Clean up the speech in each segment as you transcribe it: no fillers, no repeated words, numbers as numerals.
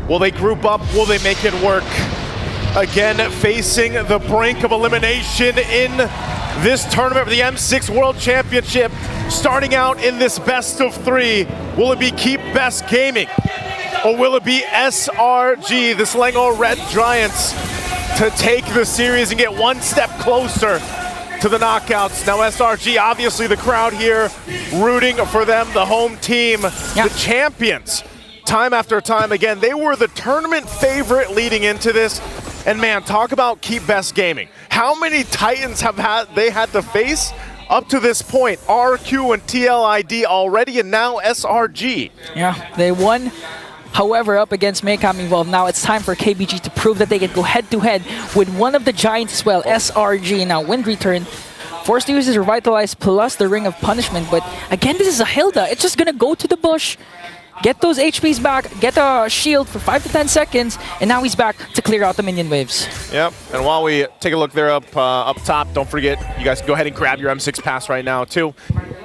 Will they group up? Will they make it work? Again, facing the brink of elimination in this tournament for the M6 World Championship. Starting out in this best of 3, will it be Keep Best Gaming? Or will it be SRG, the Selangor Red Giants, to take the series and get one step closer to the knockouts? Now SRG, obviously the crowd here rooting for them, the home team, the champions. Time after time again, they were the tournament favorite leading into this. And man, talk about Keep Best Gaming. How many Titans have they had to face up to this point? RQ and TLID already, and now SRG. Yeah, they won. However, up against Maycom Evolve, now it's time for KBG to prove that they can go head-to-head with one of the Giants as well, SRG. Now, Wind Return, forced to use his Revitalize plus the Ring of Punishment, but again, this is a Hilda. It's just gonna go to the bush, get those HPs back, get a shield for 5 to 10 seconds, and now he's back to clear out the minion waves. Yep, and while we take a look there up top, don't forget, you guys can go ahead and grab your M6 pass right now too.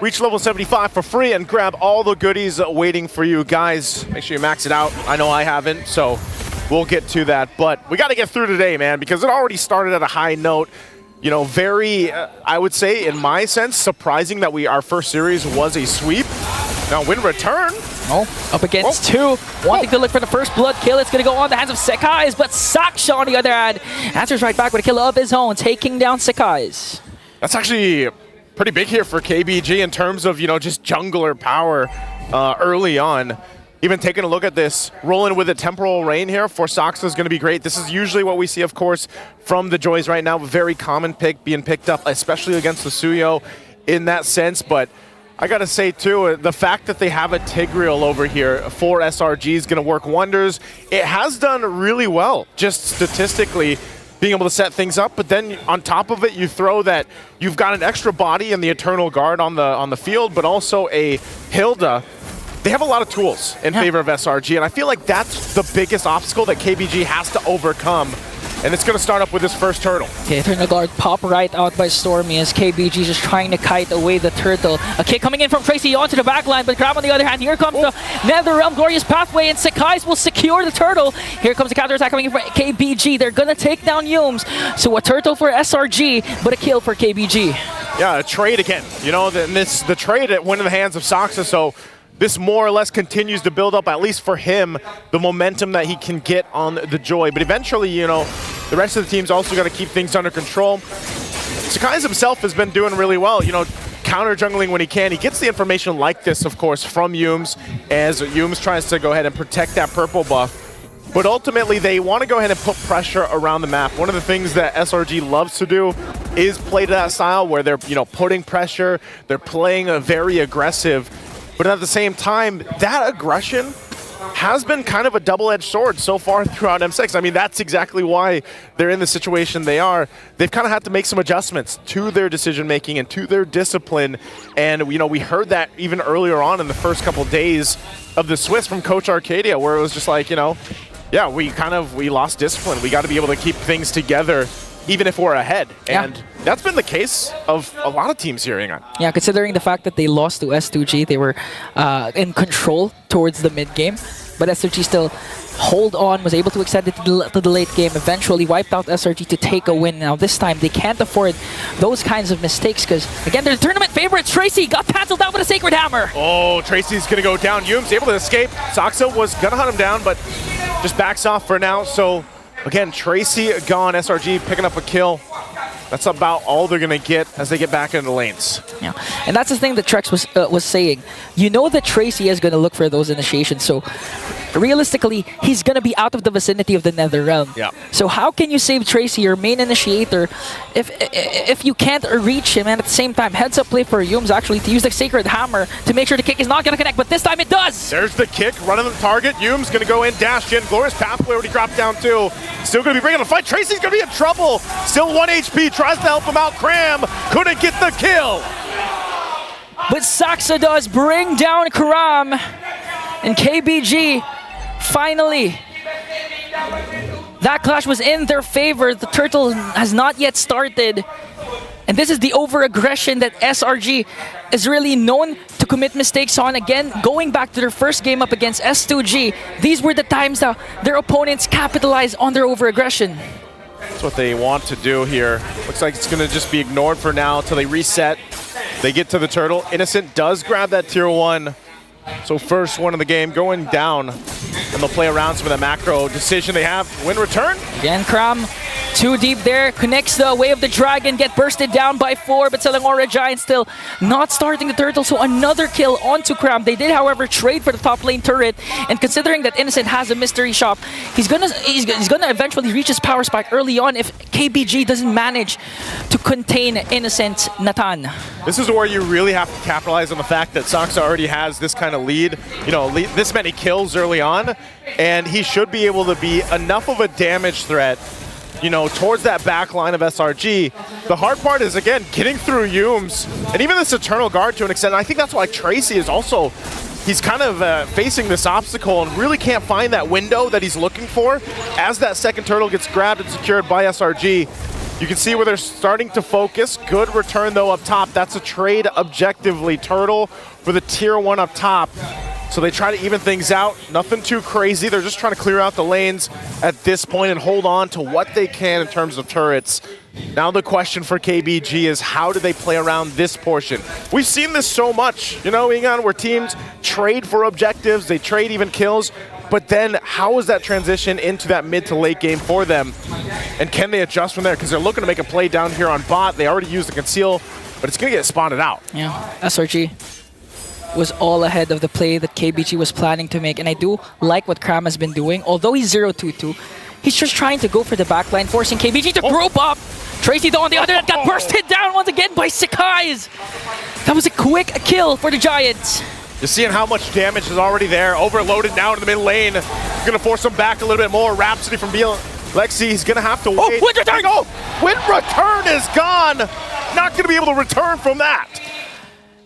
Reach level 75 for free and grab all the goodies waiting for you guys. Make sure you max it out. I know I haven't, so we'll get to that. But we got to get through today, man, because it already started at a high note. You know, very, I would say, in my sense, surprising that our first series was a sweep. Now, Wind Return. Oh, up against 2. Wanting to look for the first blood kill. It's going to go on the hands of Sekai's, but Saksha, on the other hand, answers right back with a kill of his own, taking down Sekai's. That's actually pretty big here for KBG in terms of, you know, just jungler power early on. Even taking a look at this, rolling with a Temporal Rain here for Saksha is going to be great. This is usually what we see, of course, from the Joys right now. Very common pick being picked up, especially against the Suyo in that sense. But I got to say, too, the fact that they have a Tigreal over here for SRG is going to work wonders. It has done really well, just statistically, being able to set things up, but then on top of it, you throw that you've got an extra body in the Eternal Guard on the field, but also a Hilda. They have a lot of tools in favor of SRG, and I feel like that's the biggest obstacle that KBG has to overcome. And it's going to start up with his first turtle. Okay, Eternal Guard pop right out by Stormy as KBG just trying to kite away the turtle. A kick coming in from Tracy onto the backline, but Grab on the other hand, here comes the NetherRealm Glorious Pathway, and Sekai's will secure the turtle. Here comes the counterattack coming in from KBG. They're going to take down Yumes. So a turtle for SRG, but a kill for KBG. Yeah, a trade again. You know, the trade went in the hands of Saksha, so this more or less continues to build up, at least for him, the momentum that he can get on the Joy. But eventually, you know, the rest of the team's also got to keep things under control. Sekai's himself has been doing really well, you know, counter jungling when he can. He gets the information like this, of course, from Yumes, as Yumes tries to go ahead and protect that purple buff. But ultimately, they want to go ahead and put pressure around the map. One of the things that SRG loves to do is play to that style where they're, you know, putting pressure, they're playing a very aggressive. But at the same time, that aggression has been kind of a double-edged sword so far throughout M6. I mean, that's exactly why they're in the situation they are. They've kind of had to make some adjustments to their decision-making and to their discipline. And, you know, we heard that even earlier on in the first couple days of the Swiss from Coach Arcadia, where it was just like, you know, yeah, we lost discipline. We got to be able to keep things together even if we're ahead. And that's been the case of a lot of teams here, Ingan. Yeah, considering the fact that they lost to S2G, they were in control towards the mid-game, but S2G still hold on, was able to extend it to the late game, eventually wiped out SRG to take a win. Now this time, they can't afford those kinds of mistakes because, again, they're the tournament favorites. Tracy got cancelled out with a Sacred Hammer. Oh, Tracy's going to go down. Yumes able to escape. Saksha was going to hunt him down, but just backs off for now. So again, Tracy gone, SRG picking up a kill. That's about all they're going to get as they get back into the lanes. Yeah, and that's the thing that Trex was saying. You know that Tracy is going to look for those initiations, so realistically, he's going to be out of the vicinity of the NetherRealm. Yeah. So how can you save Tracy, your main initiator, if you can't reach him, and at the same time, heads up play for Yumes actually to use the Sacred Hammer to make sure the kick is not going to connect, but this time it does! There's the kick, running the target. Yumes going to go in, dash in. Glorious Pathway already dropped down too. Still going to be bringing the fight. Tracy's going to be in trouble. Still 1 HP, tries to help him out. Cram couldn't get the kill. But Saksha does bring down Karam, and KBG finally. That clash was in their favor. The turtle has not yet started. And this is the over-aggression that SRG is really known to commit mistakes on. Again, going back to their first game up against S2G, these were the times that their opponents capitalized on their over-aggression. That's what they want to do here. Looks like it's going to just be ignored for now until they reset. They get to the turtle. Innocent does grab that tier 1. So first one of the game going down. And they'll play around some of the macro decision they have. Win return. Again, Kram too deep there. Connects the Way of the Dragon. Get bursted down by 4. But Selangora Giant still not starting the turtle. So another kill onto Kram. They did, however, trade for the top lane turret. And considering that Innocent has a mystery shop, he's gonna eventually reach his power spike early on if KBG doesn't manage to contain Innocent Nathan. This is where you really have to capitalize on the fact that Saksa already has this kind of lead, this many kills early on, and he should be able to be enough of a damage threat, towards that back line of SRG. The hard part is, again, getting through Yumes, and even this Eternal Guard to an extent. I think that's why Tracy is also, he's kind of facing this obstacle and really can't find that window that he's looking for. As that second turtle gets grabbed and secured by SRG, you can see where they're starting to focus. Good return, though, up top. That's a trade objectively. Turtle for the tier 1 up top. So they try to even things out. Nothing too crazy. They're just trying to clear out the lanes at this point and hold on to what they can in terms of turrets. Now the question for KBG is, how do they play around this portion? We've seen this so much, Ingan, where teams trade for objectives, they trade even kills, but then how is that transition into that mid to late game for them? And can they adjust from there? Because they're looking to make a play down here on bot. They already used the conceal, but it's going to get spotted out. Yeah, SRG was all ahead of the play that KBG was planning to make. And I do like what Kram has been doing. Although he's 0-2-2, he's just trying to go for the backline, forcing KBG to group up. Tracy, though, on the other end, got bursted down once again by Sakai's. That was a quick kill for the Giants. You're seeing how much damage is already there. Overloaded now in the mid lane. Going to force him back a little bit more. Rhapsody from Lexi, he's going to have to wait. Oh, Wind Return! Wind Return is gone. Not going to be able to return from that.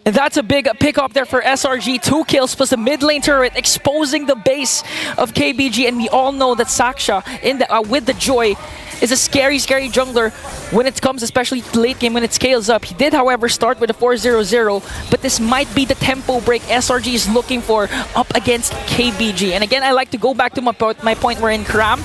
And that's a big pickup there for SRG. 2 kills plus the mid lane turret, exposing the base of KBG. And we all know that Saksha with the Joy is a scary, scary jungler when it comes, especially late game when it scales up. He did, however, start with a 4-0-0, but this might be the tempo break SRG is looking for up against KBG. And again, I like to go back to my point where in Kram,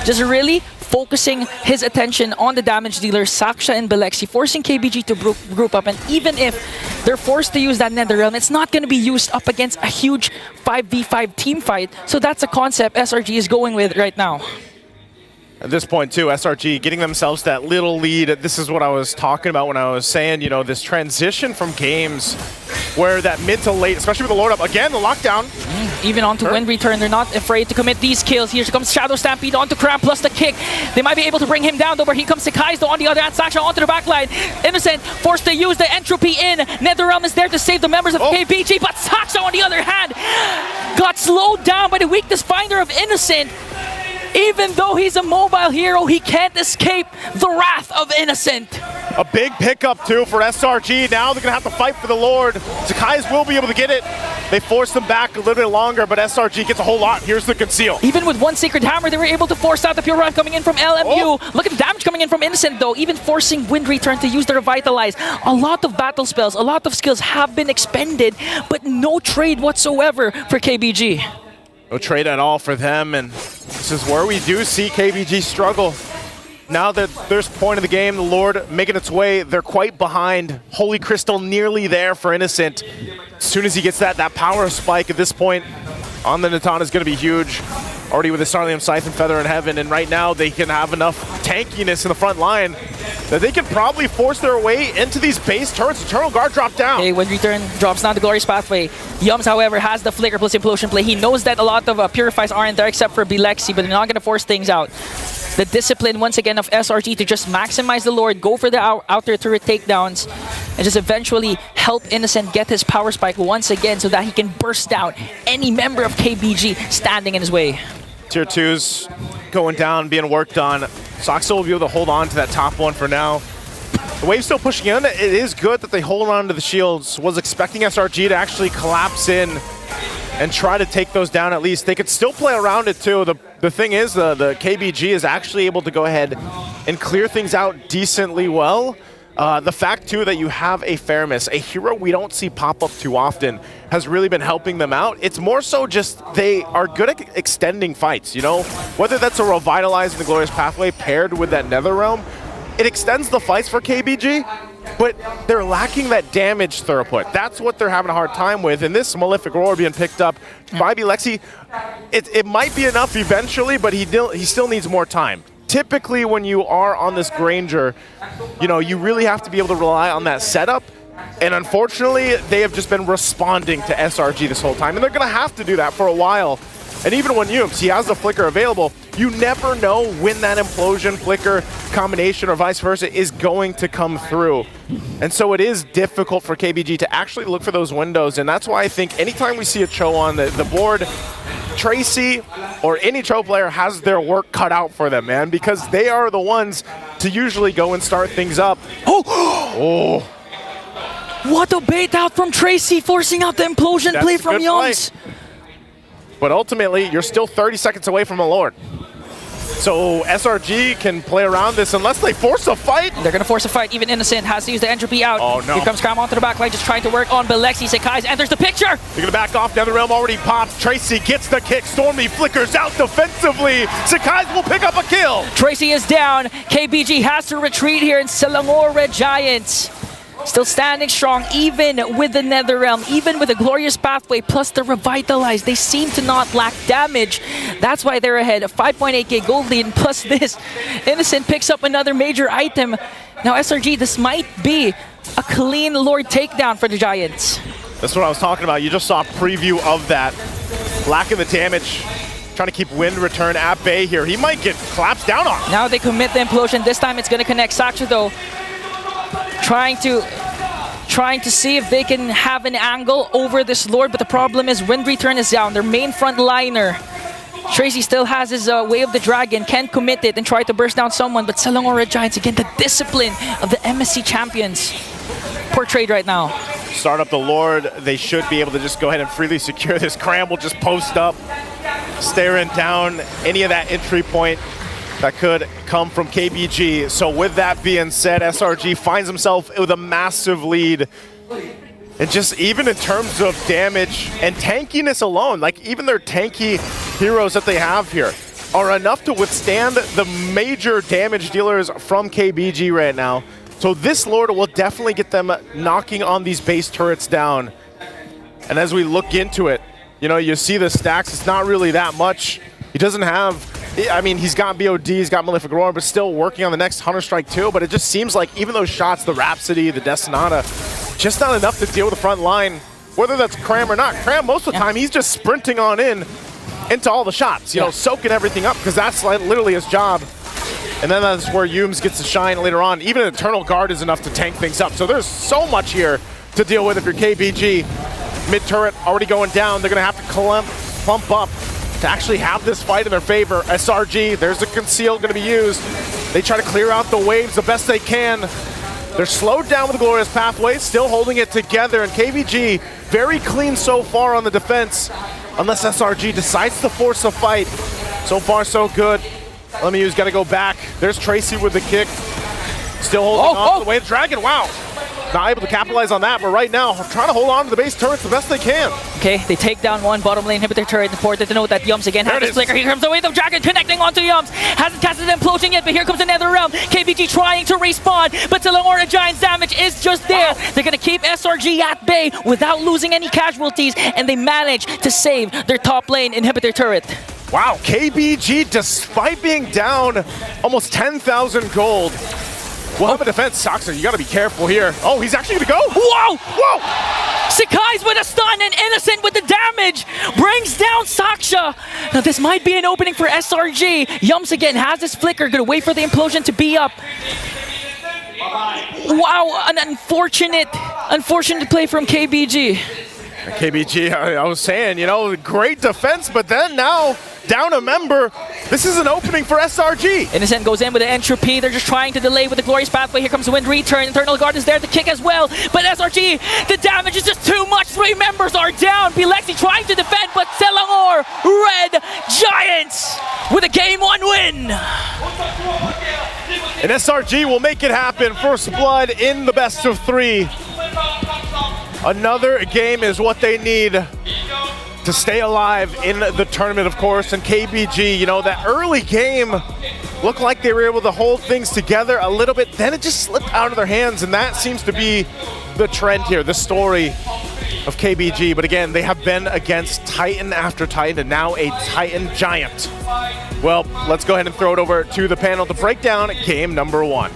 just really focusing his attention on the damage dealers, Saksha and Belexi, forcing KBG to group up. And even if they're forced to use that Nether Realm, it's not going to be used up against a huge 5v5 team fight. So that's a concept SRG is going with right now. At this point, too, SRG getting themselves that little lead. This is what I was talking about when I was saying, this transition from games where that mid to late, especially with the load up, again, the lockdown. Even onto Wind Return, they're not afraid to commit these kills. Here comes Shadow Stampede onto Kram plus the kick. They might be able to bring him down, though, where he comes Sakai's, though, on the other hand, Saksha onto the backline. Innocent forced to use the entropy in. NetherRealm is there to save the members of KBG, but Saksha, on the other hand, got slowed down by the weakness finder of Innocent. Even though he's a mobile hero, he can't escape the wrath of Innocent. A big pickup, too, for SRG. Now they're going to have to fight for the Lord. Sakai's will be able to get it. They force them back a little bit longer, but SRG gets a whole lot. Here's the conceal. Even with one Sacred Hammer, they were able to force out the Pure Run coming in from LMU. Look at the damage coming in from Innocent, though. Even forcing Wind Return to use the Revitalize. A lot of battle spells, a lot of skills have been expended, but no trade whatsoever for KBG. No trade at all for them, and this is where we do see KBG struggle. Now that there's point of the game, the Lord making its way, they're quite behind. Holy Crystal nearly there for Innocent. As soon as he gets that power spike at this point on the Natan is going to be huge. Already with the Starlium Scythe and Feather in Heaven, and right now they can have enough tankiness in the front line that they can probably force their way into these base turrets. Eternal Guard drop down. Okay, Wind Return drops down the Glorious Pathway. Yums, however, has the Flicker plus Implosion play. He knows that a lot of Purifies aren't there except for Belexi, but they're not going to force things out. The discipline, once again, of SRG to just maximize the Lord, go for the outer turret takedowns, and just eventually help Innocent get his power spike once again so that he can burst down any member of KBG standing in his way. Tier 2's going down, being worked on. Soxa will be able to hold on to that top one for now. The wave's still pushing in. It is good that they hold on to the shields. Was expecting SRG to actually collapse in and try to take those down at least. They could still play around it too. The thing is, the KBG is actually able to go ahead and clear things out decently well. The fact, too, that you have a Faramis, a hero we don't see pop up too often, has really been helping them out. It's more so just they are good at extending fights, you know? Whether that's a Revitalize in the Glorious Pathway paired with that Netherrealm, it extends the fights for KBG, but they're lacking that damage throughput. That's what they're having a hard time with. And this Malefic Roar being picked up by Bilexi, it might be enough eventually, but he still needs more time. Typically, when you are on this Granger, you know, you really have to be able to rely on that setup. And unfortunately, they have just been responding to SRG this whole time. And they're going to have to do that for a while. And even when Yums, he has the Flicker available, you never know when that Implosion Flicker combination or vice versa is going to come through. And so it is difficult for KBG to actually look for those windows. And that's why I think anytime we see a Cho on the board, Tracy or any Cho player has their work cut out for them, man, because they are the ones to usually go and start things up. Oh! What a bait out from Tracy, forcing out the implosion play from Yums. But ultimately, you're still 30 seconds away from a Lord. So SRG can play around this unless they force a fight. They're going to force a fight. Even Innocent has to use the entropy out. Oh, no. Here comes Cram onto the back line, just trying to work on Bilexi. Sekai's enters the picture. They're going to back off. Netherrealm already popped. Tracy gets the kick. Stormy flickers out defensively. Sekai's will pick up a kill. Tracy is down. KBG has to retreat here in Selangor Red Giants. Still standing strong, even with the Netherrealm, even with the Glorious Pathway, plus the Revitalize. They seem to not lack damage. That's why they're ahead. A 5.8k gold lead, and plus this. Innocent picks up another major item. Now SRG, this might be a clean Lord takedown for the Giants. That's what I was talking about. You just saw a preview of that. Lacking the damage. Trying to keep Wind Return at bay here. He might get collapsed down on. Now they commit the implosion. This time it's going to connect. Saksha, though, trying to see if they can have an angle over this Lord, but the problem is Wind Return is down, their main front liner. Tracy still has his Way of the Dragon, can commit it and try to burst down someone, but Selangor Red Giants, again, the discipline of the MSC champions. Poor trade right now. Start up the Lord, they should be able to just go ahead and freely secure this. Cram will just post up, staring down any of that entry point that could come from KBG. So with that being said, SRG finds himself with a massive lead. And just even in terms of damage and tankiness alone, like even their tanky heroes that they have here are enough to withstand the major damage dealers from KBG right now. So this Lord will definitely get them knocking on these base turrets down. And as we look into it, you know, you see the stacks, it's not really that much. He doesn't have, I mean, he's got BOD, he's got Malefic Roar, but still working on the next Hunter Strike too. But it just seems like even those shots, the Rhapsody, the Destinata, just not enough to deal with the front line, whether that's Cram or not. Cram, most of the time, he's just sprinting on into all the shots, you know, soaking everything up, because that's like literally his job. And then that's where Yums gets to shine later on. Even an Eternal Guard is enough to tank things up. So there's so much here to deal with if you're KBG. Mid-turret already going down. They're going to have to clump up to actually have this fight in their favor. SRG, there's a conceal going to be used. They try to clear out the waves the best they can. They're slowed down with the Glorious Pathway, still holding it together. And KBG, very clean so far on the defense, unless SRG decides to force a fight. So far, so good. Lemieux's got to go back. There's Tracy with the kick. Still holding on to the way of the Dragon. Wow. Not able to capitalize on that, but right now, trying to hold on to the base turrets the best they can. Okay, they take down one bottom lane inhibitor turret. Important to note that Yums again has his flicker. Here comes the Way of the Dragon connecting onto Yums. Hasn't casted an implosion yet, but here comes another round. KBG trying to respawn, but Selangor Giants' damage is just there. They're going to keep SRG at bay without losing any casualties, and they manage to save their top lane inhibitor turret. Wow, KBG, despite being down almost 10,000 gold, will have a defense. Soxer, you got to be careful here. Oh, he's actually going to go. Whoa! Whoa! Sekai's with a stun and Innocent with the damage. Brings down Saksha. Now this might be an opening for SRG. Yums again has his flicker. Going to wait for the implosion to be up. Wow, an unfortunate play from KBG. KBG, I was saying, you know, great defense, but then now down a member. This is an opening for SRG. Innocent goes in with the entropy. They're just trying to delay with the Glorious Pathway. Here comes the Wind Return. Eternal Guard is there to kick as well. But SRG, the damage is just too much. 3 members are down. Bilexi trying to defend, but Selangor Red Giants with a Game 1 win. And SRG will make it happen. First blood in the best of 3. Another game is what they need to stay alive in the tournament, of course. And KBG, you know, that early game looked like they were able to hold things together a little bit. Then it just slipped out of their hands, and that seems to be the trend here, the story of KBG. But again, they have been against Titan after Titan, and now a Titan giant. Well, let's go ahead and throw it over to the panel to break down game number 1.